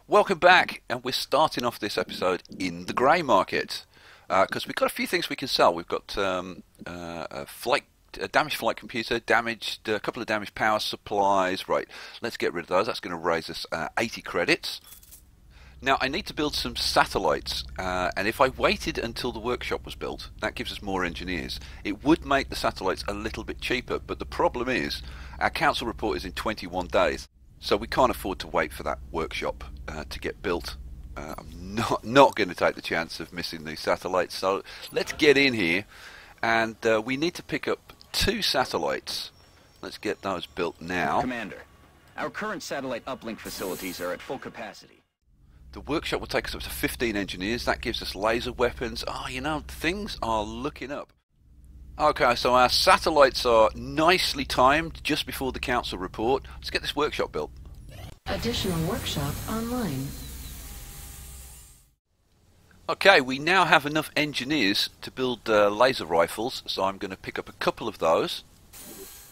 Welcome back, and we're starting off this episode in the grey market because we've got a few things we can sell. We've got a damaged flight computer, a couple of damaged power supplies. Right, let's get rid of those. That's going to raise us 80 credits. Now I need to build some satellites, and if I waited until the workshop was built, that gives us more engineers. It would make the satellites a little bit cheaper, but the problem is our council report is in 21 days. So we can't afford to wait for that workshop to get built. I'm not going to take the chance of missing these satellites. So let's get in here, and we need to pick up 2 satellites. Let's get those built now. Commander, our current satellite uplink facilities are at full capacity. The workshop will take us up to 15 engineers. That gives us laser weapons. Oh, you know, things are looking up. Okay, so our satellites are nicely timed just before the council report. Let's get this workshop built. Additional workshop online. Okay, we now have enough engineers to build laser rifles, so I'm going to pick up a couple of those.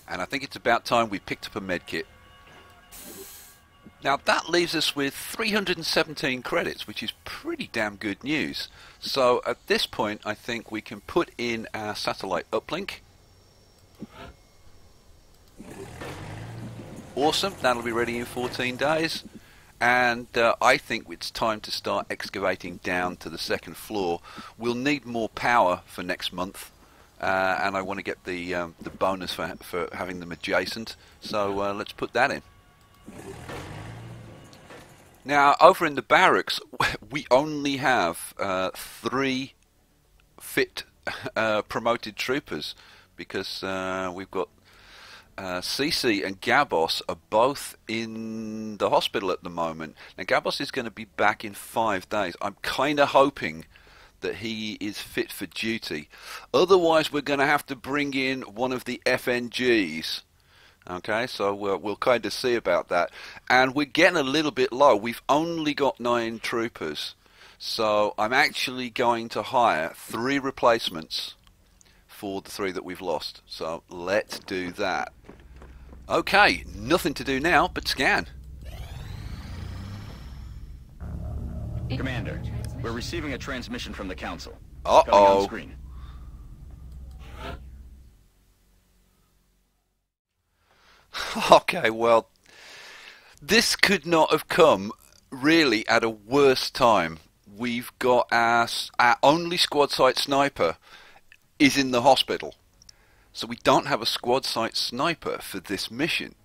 And I think it's about time we picked up a medkit. Now that leaves us with 317 credits, which is pretty damn good news. So at this point I think we can put in our satellite uplink. Awesome, that'll be ready in 14 days. And I think it's time to start excavating down to the second floor. We'll need more power for next month, and I want to get the bonus for having them adjacent. So let's put that in. Now, over in the barracks, we only have 3 fit promoted troopers because we've got CC and Gabos are both in the hospital at the moment. Now, Gabos is going to be back in 5 days. I'm kind of hoping that he is fit for duty. Otherwise, we're going to have to bring in one of the FNGs. Okay, so we'll kind of see about that. And we're getting a little bit low. We've only got 9 troopers. So I'm actually going to hire 3 replacements for the 3 that we've lost. So let's do that. Okay, nothing to do now but scan. Commander, we're receiving a transmission from the council. Uh-oh. Coming on screen. Okay, well, this could not have come really at a worse time. We've got our only squad site sniper is in the hospital. So we don't have a squad site sniper for this mission.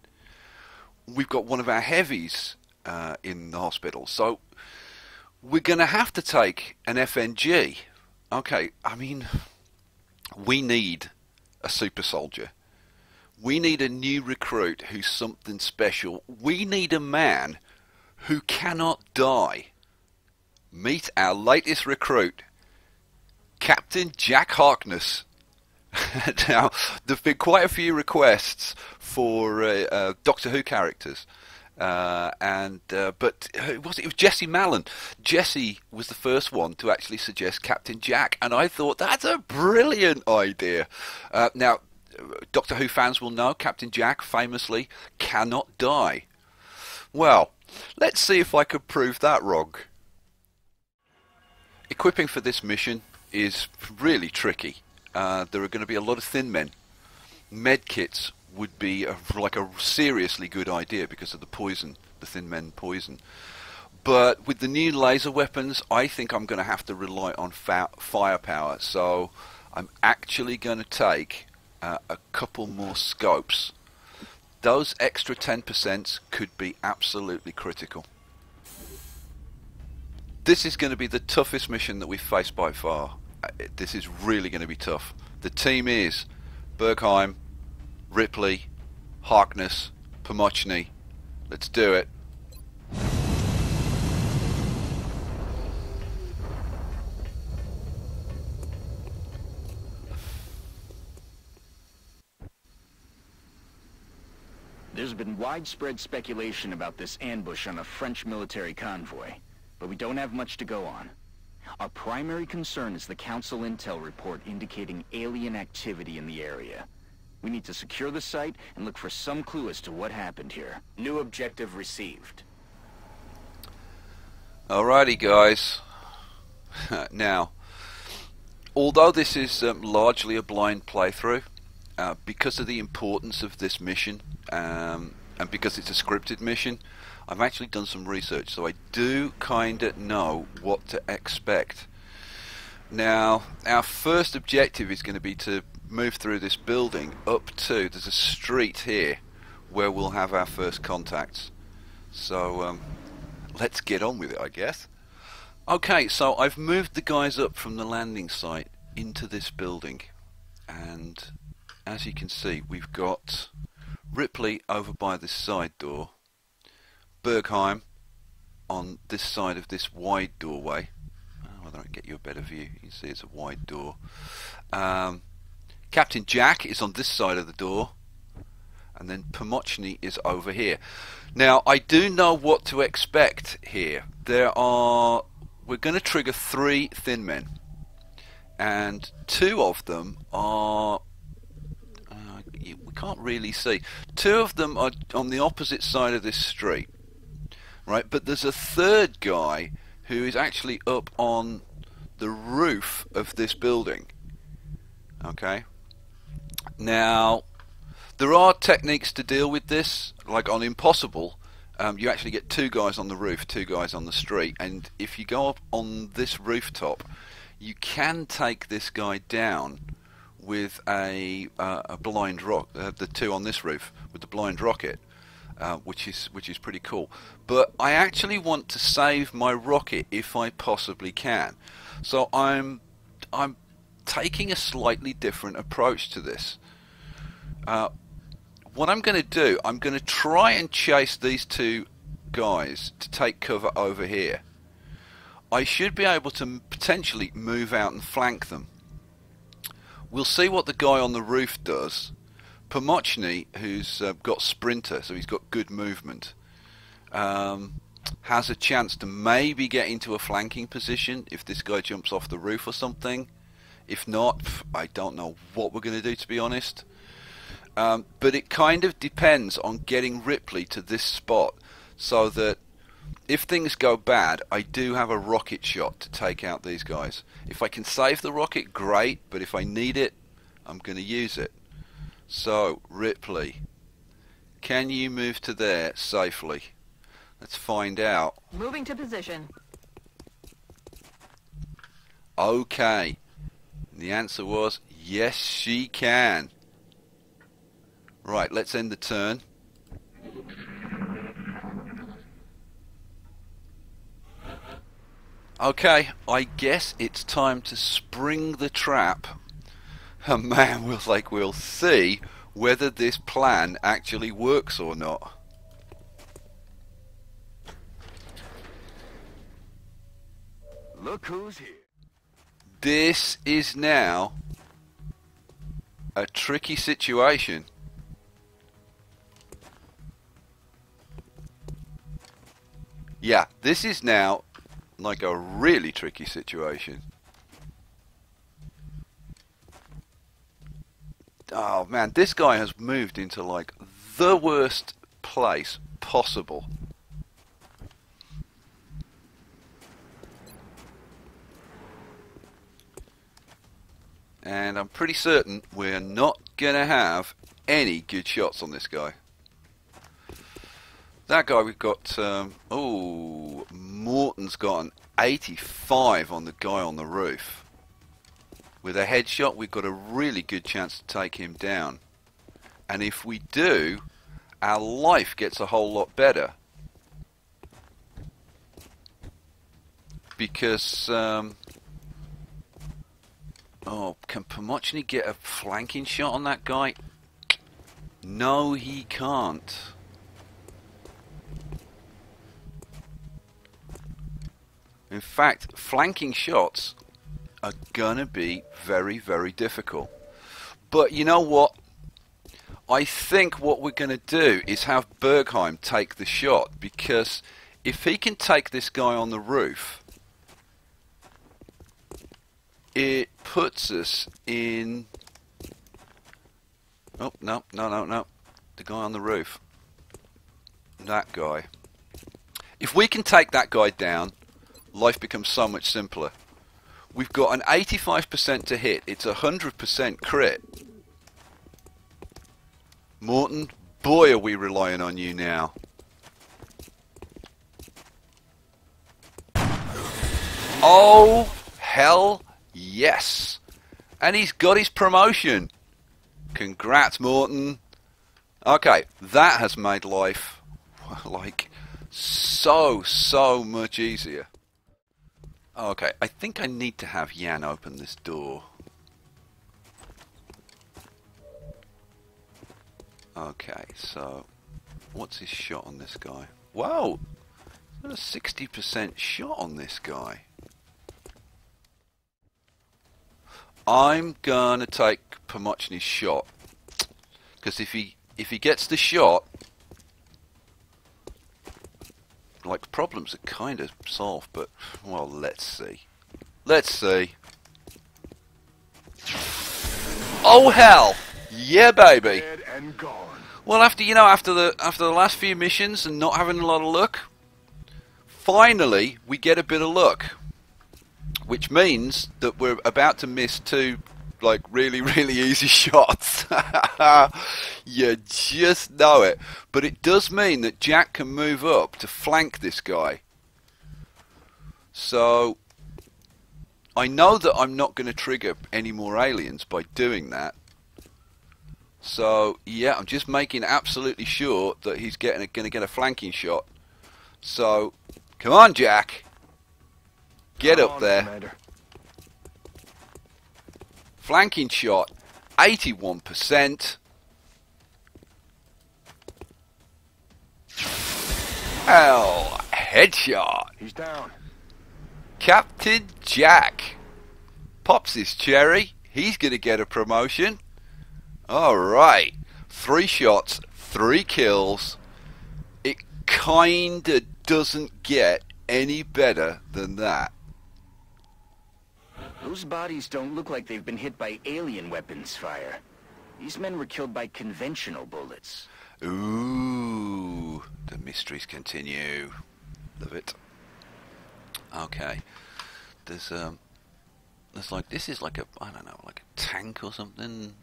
We've got one of our heavies in the hospital. So we're going to have to take an FNG. Okay, I mean, we need a super soldier. We need a new recruit who's something special. We need a man who cannot die. Meet our latest recruit, Captain Jack Harkness. Now, there've been quite a few requests for Doctor Who characters, but it was Jesse Mallon. Jesse was the first one to actually suggest Captain Jack, and I thought that's a brilliant idea. Now, Doctor Who fans will know Captain Jack famously cannot die. Well, let's see if I could prove that wrong. Equipping for this mission is really tricky. There are going to be a lot of thin men. Medkits would be like a seriously good idea because of the poison, the thin men poison. But with the new laser weapons, I think I'm going to have to rely on firepower. So I'm actually going to take a couple more scopes. Those extra 10% could be absolutely critical. This is going to be the toughest mission that we've faced by far. This is really going to be tough. The team is Bergheim, Ripley, Harkness, Pomochny. Let's do it. There's been widespread speculation about this ambush on a French military convoy, but we don't have much to go on. Our primary concern is the Council Intel report indicating alien activity in the area. We need to secure the site and look for some clue as to what happened here. New objective received. Alrighty, guys. Now, although this is largely a blind playthrough, because of the importance of this mission, and because it's a scripted mission, I've actually done some research, so I do kind of know what to expect. Now, our first objective is going to be to move through this building up to, there's a street here where we'll have our first contacts. So, let's get on with it, I guess. Okay, so I've moved the guys up from the landing site into this building, and as you can see, we've got Ripley over by this side door, Bergheim on this side of this wide doorway. Whether I can get you a better view, you can see it's a wide door. Captain Jack is on this side of the door, and then Pomochny is over here. Now, I do know what to expect here. We're going to trigger 3 thin men, and 2 of them are, we can't really see. 2 of them are on the opposite side of this street, right? But there's a 3rd guy who is actually up on the roof of this building. Okay. Now, there are techniques to deal with this, like on Impossible. You actually get 2 guys on the roof, 2 guys on the street, and if you go up on this rooftop, you can take this guy down with a blind rocket. The 2 on this roof with the blind rocket, which is pretty cool. But I actually want to save my rocket if I possibly can. So I'm taking a slightly different approach to this. What I'm going to do, I'm going to try and chase these 2 guys to take cover over here. I should be able to potentially move out and flank them. We'll see what the guy on the roof does. Pomochny, who's got sprinter, so he's got good movement, has a chance to maybe get into a flanking position if this guy jumps off the roof or something. If not, I don't know what we're going to do, to be honest. But it kind of depends on getting Ripley to this spot, so that if things go bad, I do have a rocket shot to take out these guys. If I can save the rocket, great, but if I need it, I'm going to use it. So, Ripley, can you move to there safely? Let's find out. Moving to position. Okay. The answer was yes, she can. Right, let's end the turn. Okay, I guess it's time to spring the trap. And man, we'll see whether this plan actually works or not. Look who's here. This is now a tricky situation. Yeah, this is now like a really tricky situation. Oh man, this guy has moved into like the worst place possible. And I'm pretty certain we're not gonna have any good shots on this guy. That guy we've got, oh, Morton's got an 85 on the guy on the roof. With a headshot, we've got a really good chance to take him down. And if we do, our life gets a whole lot better. Because, oh, can Pomochny get a flanking shot on that guy? No, he can't. In fact, flanking shots are gonna be very, very difficult. But you know what? I think what we're gonna do is have Bergheim take the shot, because if he can take this guy on the roof, it puts us in... Oh, no. The guy on the roof. That guy. If we can take that guy down, life becomes so much simpler. We've got an 85% to hit. It's a 100% crit. Morton, boy are we relying on you now. Oh, hell yes. And he's got his promotion. Congrats, Morton. Okay, that has made life, like, so much easier. Okay, I think I need to have Jan open this door. Okay, so what's his shot on this guy? Whoa! There's a 60% shot on this guy. I'm gonna take Pomochny's shot, because if he gets the shot, like, problems are kind of solved. But well, let's see. Let's see. Oh hell, yeah, baby. Dead and gone. Well, after the last few missions and not having a lot of luck, finally we get a bit of luck. Which means that we're about to miss two, like, really easy shots. You just know it. But it does mean that Jack can move up to flank this guy. So I know that I'm not going to trigger any more aliens by doing that. So yeah, I'm just making absolutely sure that he's going to get a flanking shot. So come on, Jack. Get up there. Commander. Flanking shot, 81%. Hell, headshot. He's down. Captain Jack pops his cherry. He's going to get a promotion. Alright, 3 shots, 3 kills. It kinda doesn't get any better than that. Those bodies don't look like they've been hit by alien weapons fire. These men were killed by conventional bullets. Ooh, the mysteries continue. Love it. Okay, there's like, this is like a, I don't know, like a tank or something.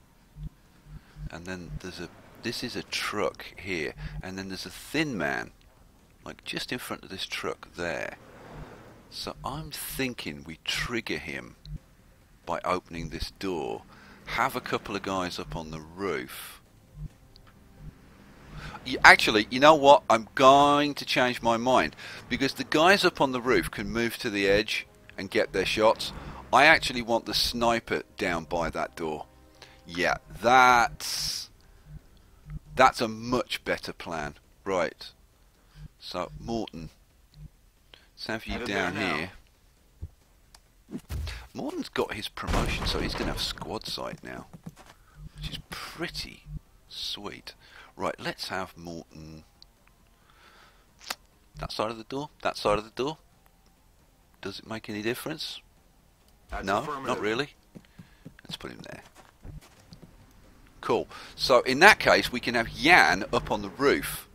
And then this is a truck here, and then there's a thin man, like just in front of this truck there. So I'm thinking we trigger him by opening this door, have a couple of guys up on the roof. Actually, you know what? I'm going to change my mind, because the guys up on the roof can move to the edge and get their shots. I actually want the sniper down by that door. Yeah, that's a much better plan. Right. So, Morton, let's have you down here. Morton's got his promotion, so he's going to have squad sight now, which is pretty sweet. Right, let's have Morton that side of the door, that side of the door. Does it make any difference? That's No, affirmative. not really. Let's put him there. Cool. So in that case, we can have Jan up on the roof,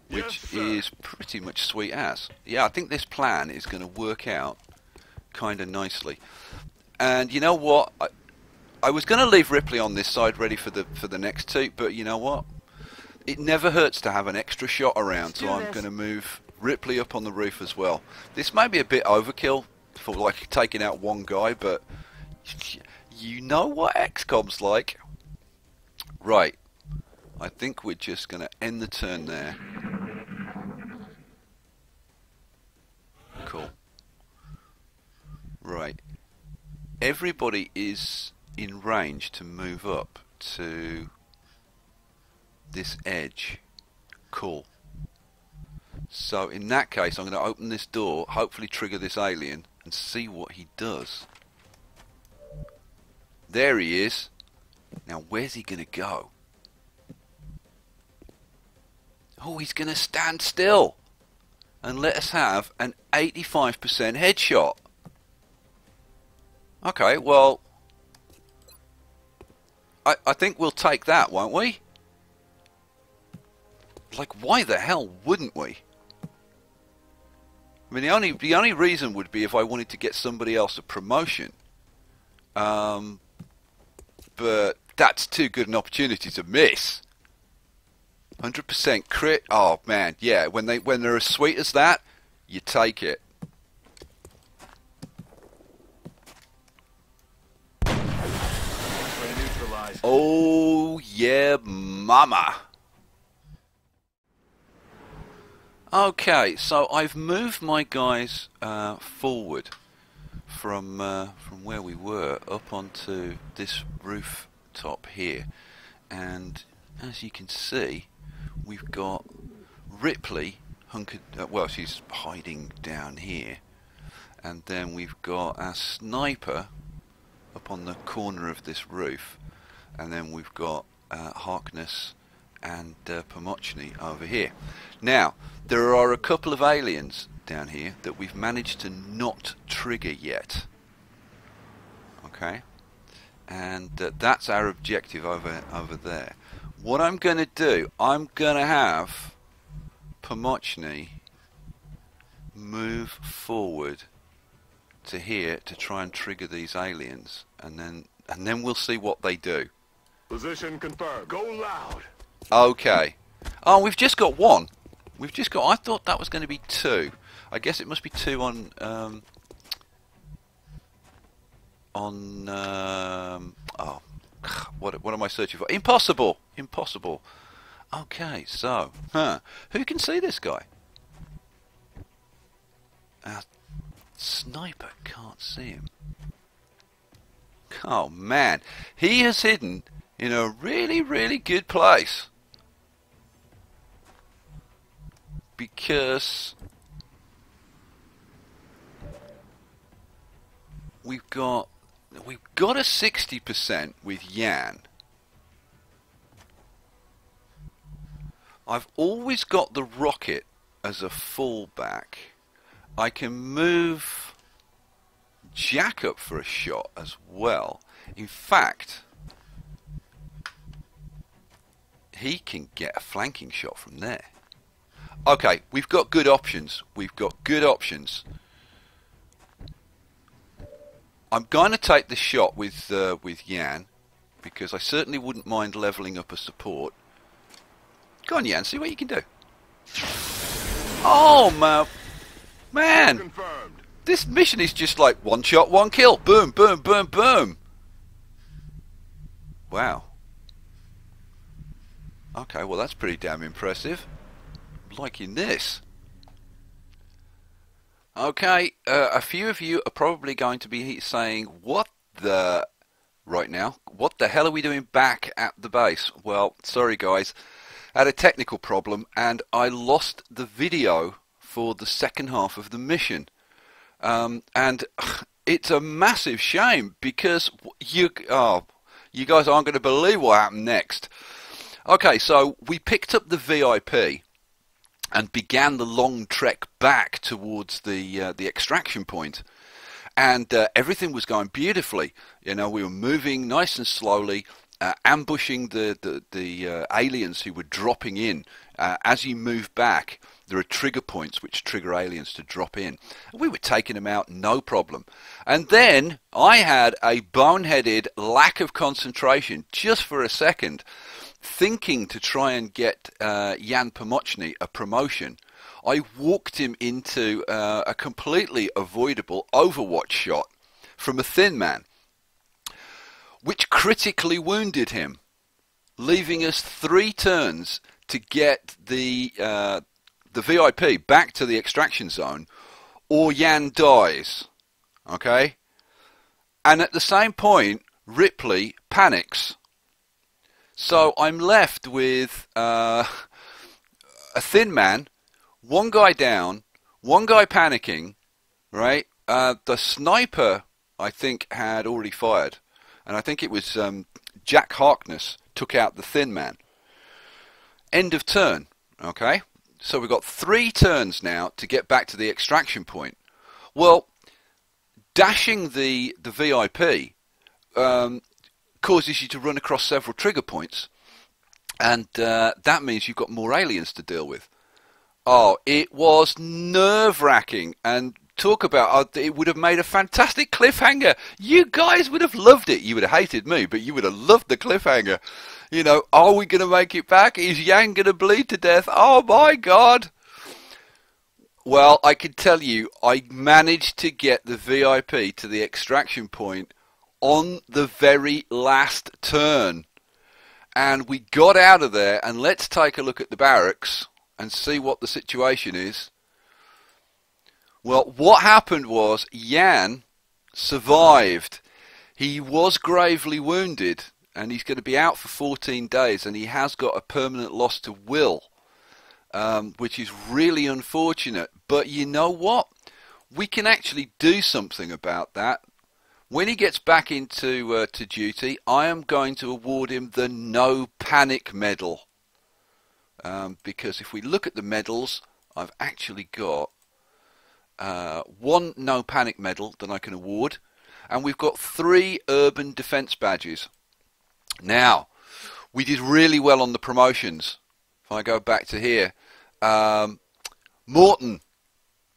which Yes, is pretty much sweet as. Yeah, I think this plan is going to work out kind of nicely. And you know what? I was going to leave Ripley on this side ready for the next two, but you know what? It never hurts to have an extra shot around, so I'm going to move Ripley up on the roof as well. This may be a bit overkill for like taking out one guy, but you know what XCOM's like. Right, I think we're just going to end the turn there. Cool. Right, everybody is in range to move up to this edge. Cool. So in that case, I'm going to open this door, hopefully trigger this alien, and see what he does. There he is. Now where's he going to go? Oh, he's going to stand still and let us have an 85% headshot. Okay, well, I think we'll take that, won't we? Like, why the hell wouldn't we? I mean, the only reason would be if I wanted to get somebody else a promotion. But that's too good an opportunity to miss. 100% crit. Oh man, yeah. When they're as sweet as that, you take it. Oh yeah, mama. Okay, so I've moved my guys forward from where we were up onto this rooftop here, and as you can see, we've got Ripley hunkered. Well, she's hiding down here, and then we've got our sniper up on the corner of this roof, and then we've got Harkness and Pomochny over here. Now, there are a couple of aliens down here that we've managed to not trigger yet. Okay, and that's our objective over there. What I'm going to do, I'm going to have Pomochny move forward to here to try and trigger these aliens, and then we'll see what they do. Position confirmed. Go loud. Okay. Oh, we've just got one. We've just got. I thought that was going to be two. I guess it must be two on. Oh, what am I searching for? Impossible. Impossible. Okay, so, who can see this guy? Our sniper can't see him. Oh man, he has hidden in a really, really good place. Because we've got a 60% with Yan. I've always got the rocket as a fallback. I can move Jack up for a shot as well. In fact, he can get a flanking shot from there. Okay, we've got good options. We've got good options. I'm going to take the shot with Yan, because I certainly wouldn't mind leveling up a support. Go on, Yan, see what you can do. Oh, man! Confirmed. This mission is just like one shot, one kill. Boom, boom, boom, boom. Wow. Okay, well that's pretty damn impressive. Liking this. Okay, a few of you are probably going to be saying, what the... Right now, what the hell are we doing back at the base? Well, sorry guys, I had a technical problem and I lost the video for the second half of the mission. And it's a massive shame, because you guys aren't going to believe what happened next. Okay, so we picked up the VIP and began the long trek back towards the extraction point, and everything was going beautifully. You know, we were moving nice and slowly, ambushing the aliens who were dropping in. As you move back, there are trigger points which trigger aliens to drop in. We were taking them out, no problem. And then I had a boneheaded lack of concentration just for a second, thinking to try and get Yan Pomochny a promotion. I walked him into a completely avoidable Overwatch shot from a thin man, which critically wounded him, leaving us 3 turns to get the VIP back to the extraction zone, or Yan dies. Okay? And at the same point, Ripley panics. So I'm left with a thin man, one guy down, one guy panicking, right? The sniper, I think, had already fired. And I think it was Jack Harkness took out the thin man. End of turn, okay? So we've got 3 turns now to get back to the extraction point. Well, dashing the VIP causes you to run across several trigger points, and that means you've got more aliens to deal with. Oh, it was nerve-wracking, and talk about it would have made a fantastic cliffhanger. You guys would have loved it. You would have hated me, but you would have loved the cliffhanger. You know, are we going to make it back? Is Yang going to bleed to death? Oh my God! Well, I can tell you, I managed to get the VIP to the extraction point on the very last turn. And we got out of there, and let's take a look at the barracks and see what the situation is. Well, what happened was Yan survived. He was gravely wounded, and he's going to be out for 14 days, and he has got a permanent loss to will, which is really unfortunate. But you know what? We can actually do something about that. When he gets back into to duty, I am going to award him the No Panic Medal. Because if we look at the medals, I've actually got one No Panic Medal that I can award, and we've got 3 Urban Defence badges. Now, we did really well on the promotions. If I go back to here, Morton,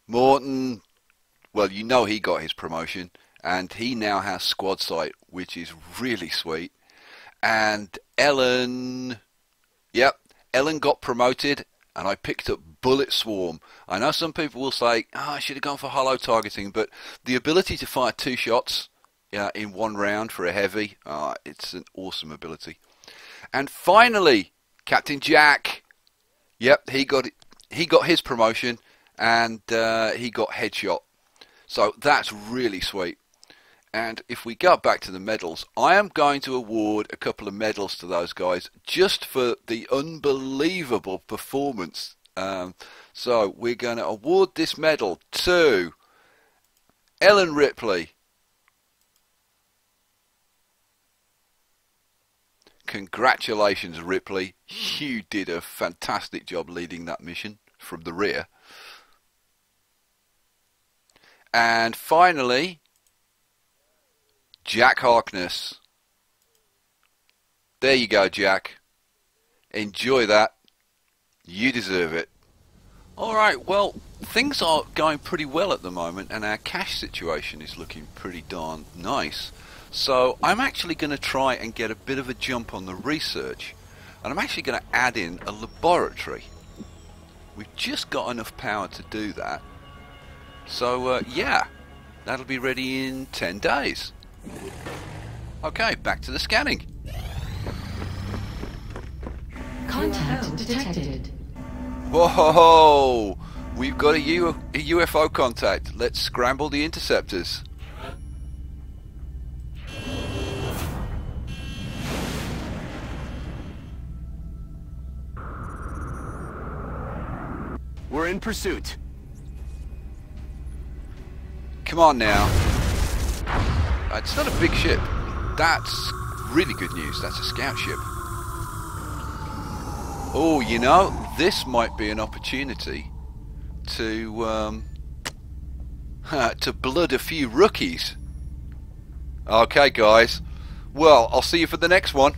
well, you know he got his promotion, and he now has squad sight, which is really sweet. And Ellen, yep, Ellen got promoted, and I picked up Bullet Swarm. I know some people will say, oh, I should have gone for hollow targeting, but the ability to fire 2 shots in one round for a heavy, it's an awesome ability. And finally, Captain Jack, yep, he got his promotion, and he got headshot. So that's really sweet. And if we go back to the medals, I am going to award a couple of medals to those guys just for the unbelievable performance. So we're going to award this medal to Ellen Ripley. Congratulations, Ripley. You did a fantastic job leading that mission from the rear. And finally, Jack Harkness. There you go, Jack. Enjoy that. You deserve it. Alright, well, things are going pretty well at the moment, and our cash situation is looking pretty darn nice. So I'm actually going to try and get a bit of a jump on the research, and I'm actually going to add in a laboratory. We've just got enough power to do that. So yeah, that'll be ready in 10 days. Okay, back to the scanning. Contact detected. Whoa! We've got a UFO contact. Let's scramble the interceptors. We're in pursuit. Come on now. It's not a big ship. That's really good news. That's a scout ship. Oh, you know, this might be an opportunity to to blood a few rookies. Okay, guys. Well, I'll see you for the next one.